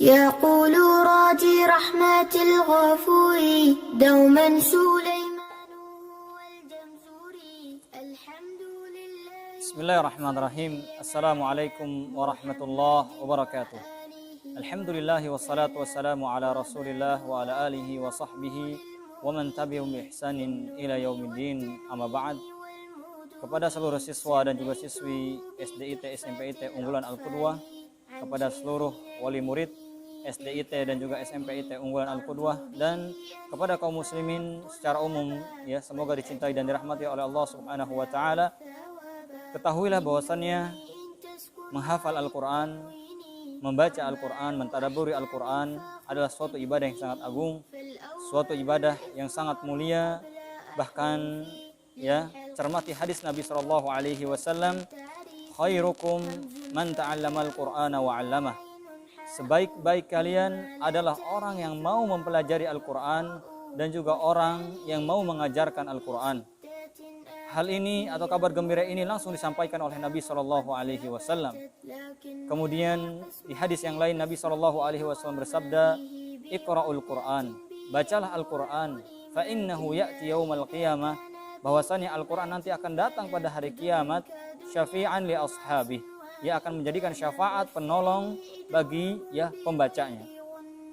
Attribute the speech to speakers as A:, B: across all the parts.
A: يقول راجي رحمة الغفور دوما سليمان والجمزوري الحمد لله.
B: بسم الله الرحمن الرحيم. السلام عليكم ورحمة الله وبركاته. الحمد لله والصلاة والسلام على رسول الله وعلى آله وصحبه ومن tabi'ahum bi ihsanin ila yaumiddin. Amma ba'd. Kepada seluruh siswa dan juga siswi SDIT SMPIT Unggulan Al-Qudwah, kepada seluruh wali murid SDIT dan juga SMPIT Unggulan Al-Qudwah, dan kepada kaum muslimin secara umum, ya, semoga dicintai dan dirahmati oleh Allah Subhanahu wa taala. Ketahuilah bahwasannya menghafal Al-Qur'an, membaca Al-Qur'an, mentadabburi Al-Qur'an adalah suatu ibadah yang sangat agung, suatu ibadah yang sangat mulia. Bahkan, ya, cermati hadis Nabi sallallahu alaihi wasallam, khairukum man ta'allamal Qur'ana wa 'allamah. Sebaik-baik kalian adalah orang yang mau mempelajari Al-Qur'an dan juga orang yang mau mengajarkan Al-Qur'an. Hal ini atau kabar gembira ini langsung disampaikan oleh Nabi sallallahu alaihi wasallam. Kemudian di hadis yang lain Nabi sallallahu alaihi wasallam bersabda, "Iqra'ul Qur'an." Bacalah Al-Qur'an, fa innahu ya'ti yaumal qiyamah. Bahwasanya Al-Qur'an nanti akan datang pada hari kiamat, syafi'an li ashabi. Ia akan menjadikan syafaat, penolong bagi, ya, pembacanya.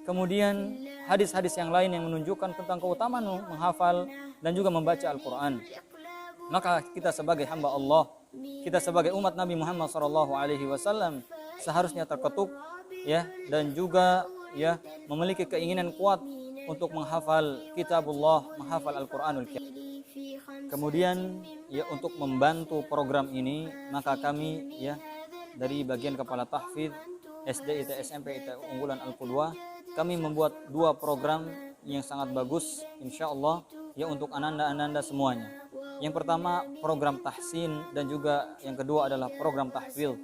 B: Kemudian hadis-hadis yang lain yang menunjukkan tentang keutamaan menghafal dan juga membaca Al-Qur'an. Maka kita sebagai hamba Allah, kita sebagai umat Nabi Muhammad SAW seharusnya terketuk, ya, dan juga, ya, memiliki keinginan kuat untuk menghafal kitabullah, menghafal Al-Qur'anul Karim. Kemudian, ya, untuk membantu program ini, maka kami, ya, dari bagian kepala tahfidz SDIT SMPIT Unggulan Al-Qudwah, kami membuat dua program yang sangat bagus insyaallah, ya, untuk ananda-ananda semuanya. Yang pertama program tahsin dan juga yang kedua adalah program tahfidz.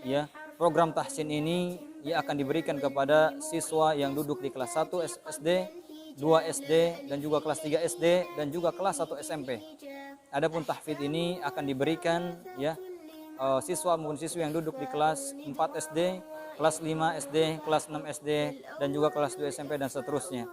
B: Ya, program tahsin ini, ya, akan diberikan kepada siswa yang duduk di kelas 1 SD, 2 SD dan juga kelas 3 SD dan juga kelas 1 SMP. Adapun tahfidz ini akan diberikan, ya, siswa maupun siswi yang duduk di kelas 4 SD, kelas 5 SD, kelas 6 SD dan juga kelas 2 SMP dan seterusnya.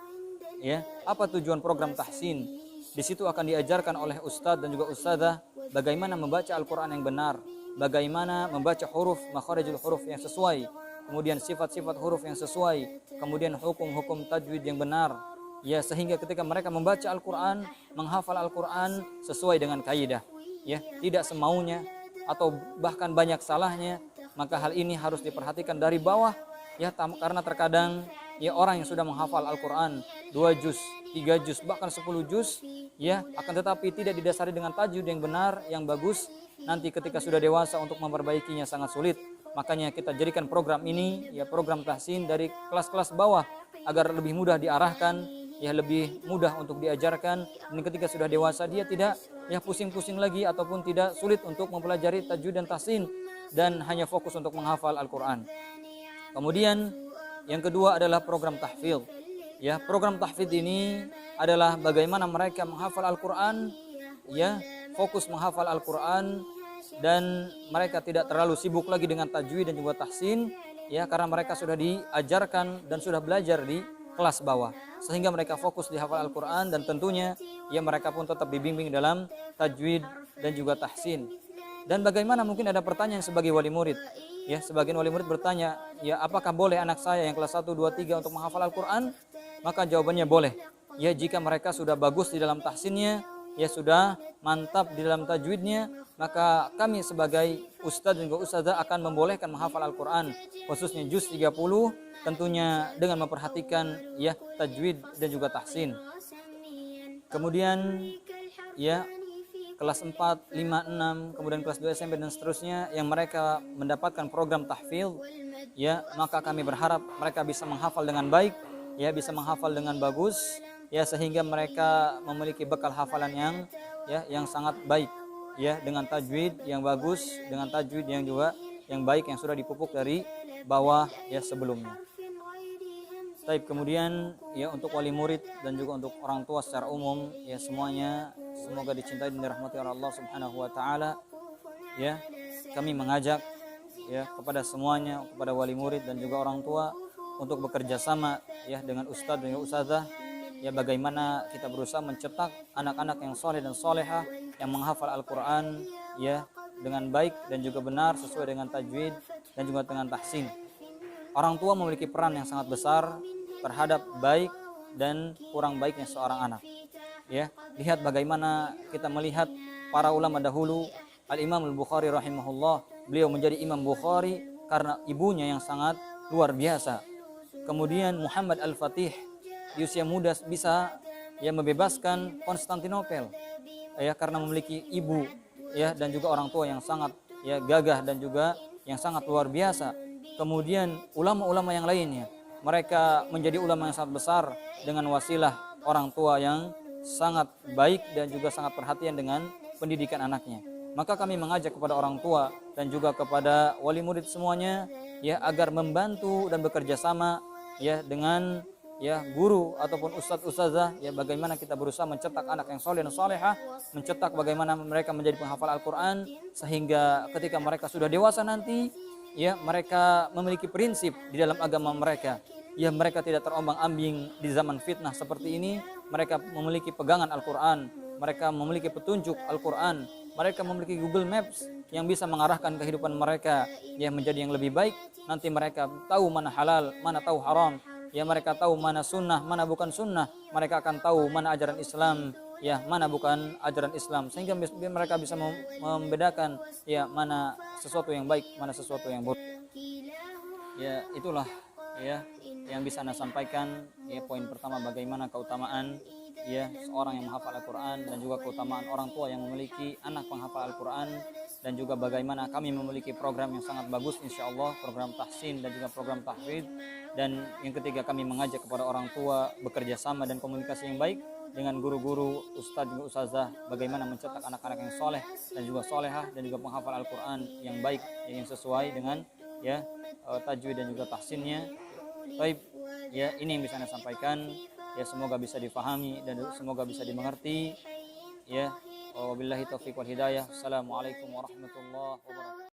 B: Ya, apa tujuan program tahsin? Di situ akan diajarkan oleh ustadz dan juga ustadzah bagaimana membaca Al-Qur'an yang benar, bagaimana membaca huruf, makharijul huruf yang sesuai, kemudian sifat-sifat huruf yang sesuai, kemudian hukum-hukum tajwid yang benar, ya, sehingga ketika mereka membaca Al-Qur'an, menghafal Al-Qur'an sesuai dengan kaidah, ya, tidak semaunya atau bahkan banyak salahnya. Maka hal ini harus diperhatikan dari bawah, ya, karena terkadang, ya, orang yang sudah menghafal Al-Qur'an 2 juz, 3 juz, bahkan 10 juz, ya, akan tetapi tidak didasari dengan tajwid yang benar, yang bagus, nanti ketika sudah dewasa untuk memperbaikinya sangat sulit. Makanya kita jadikan program ini, ya, program tahsin dari kelas-kelas bawah agar lebih mudah diarahkan, ya, lebih mudah untuk diajarkan, dan ketika sudah dewasa dia tidak, ya, pusing-pusing lagi ataupun tidak sulit untuk mempelajari tajwid dan tahsin dan hanya fokus untuk menghafal Al-Qur'an. Kemudian yang kedua adalah program tahfidz. Ya, program tahfidz ini adalah bagaimana mereka menghafal Al-Qur'an, ya, fokus menghafal Al-Qur'an, dan mereka tidak terlalu sibuk lagi dengan tajwid dan juga tahsin, ya, karena mereka sudah diajarkan dan sudah belajar di kelas bawah, sehingga mereka fokus di hafal Al-Qur'an, dan tentunya, ya, mereka pun tetap dibimbing dalam tajwid dan juga tahsin. Dan bagaimana, mungkin ada pertanyaan sebagai wali murid, ya, sebagian wali murid bertanya, ya, apakah boleh anak saya yang kelas 1, 2, 3 untuk menghafal Al-Qur'an? Maka jawabannya boleh, ya, jika mereka sudah bagus di dalam tahsinnya, ya, sudah mantap di dalam tajwidnya, maka kami sebagai ustadz dan juga ustadzah akan membolehkan menghafal Al-Qur'an, khususnya juz 30, tentunya dengan memperhatikan, ya, tajwid dan juga tahsin. Kemudian, ya, kelas 4, 5, 6, kemudian kelas 2 SMP dan seterusnya yang mereka mendapatkan program tahfidz, ya, maka kami berharap mereka bisa menghafal dengan baik, ya, bisa menghafal dengan bagus, ya, sehingga mereka memiliki bekal hafalan yang, ya, yang sangat baik, ya, dengan tajwid yang bagus, dengan tajwid yang juga yang baik yang sudah dipupuk dari bawah, ya, sebelumnya. Taib, kemudian, ya, untuk wali murid dan juga untuk orang tua secara umum, ya, semuanya semoga dicintai dan dirahmati oleh Allah Subhanahu wa taala. Ya, kami mengajak, ya, kepada semuanya, kepada wali murid dan juga orang tua untuk bekerja sama ya dengan ustadz dan ustazah, ya bagaimana kita berusaha mencetak anak-anak yang soleh dan solehah yang menghafal Al-Quran ya dengan baik dan juga benar sesuai dengan tajwid dan juga dengan tahsin. Orang tua memiliki peran yang sangat besar terhadap baik dan kurang baiknya seorang anak. Ya, lihat bagaimana kita melihat para ulama dahulu. Al-Imam Al-Bukhari rahimahullah, beliau menjadi Imam Bukhari karena ibunya yang sangat luar biasa. Kemudian Muhammad Al-Fatih di usia muda bisa ya membebaskan Konstantinopel ya karena memiliki ibu ya dan juga orang tua yang sangat ya gagah dan juga yang sangat luar biasa. Kemudian ulama-ulama yang lainnya, mereka menjadi ulama yang sangat besar dengan wasilah orang tua yang sangat baik dan juga sangat perhatian dengan pendidikan anaknya. Maka kami mengajak kepada orang tua dan juga kepada wali murid semuanya ya agar membantu dan bekerja sama ya dengan ya guru ataupun ustadz ustazah ya bagaimana kita berusaha mencetak anak yang soleh dan solehah, mencetak bagaimana mereka menjadi penghafal Al-Quran sehingga ketika mereka sudah dewasa nanti ya mereka memiliki prinsip di dalam agama mereka. Ya mereka tidak terombang-ambing di zaman fitnah seperti ini. Mereka memiliki pegangan Al-Quran, mereka memiliki petunjuk Al-Quran, mereka memiliki Google Maps yang bisa mengarahkan kehidupan mereka ya menjadi yang lebih baik. Nanti mereka tahu mana halal, mana tahu haram. Ya mereka tahu mana sunnah, mana bukan sunnah. Mereka akan tahu mana ajaran Islam, ya mana bukan ajaran Islam. Sehingga mereka bisa membedakan ya mana sesuatu yang baik, mana sesuatu yang buruk. Ya itulah ya yang bisa Anda sampaikan. Ya poin pertama, bagaimana keutamaan ya seorang yang menghafal Al-Quran dan juga keutamaan orang tua yang memiliki anak penghafal Al-Quran, dan juga bagaimana kami memiliki program yang sangat bagus insyaallah, program tahsin dan juga program tahfidz. Dan yang ketiga, kami mengajak kepada orang tua bekerja sama dan komunikasi yang baik dengan guru-guru, ustadz dan ustazah, bagaimana mencetak anak-anak yang soleh dan juga solehah dan juga penghafal Al-Quran yang baik yang sesuai dengan ya tajwid dan juga tahsinnya. Baik, ya ini yang bisa Anda sampaikan. Ya semoga bisa difahami dan semoga bisa dimengerti. Ya, wabillahi taufiq wal hidayah. Assalamualaikum warahmatullahi wabarakatuh.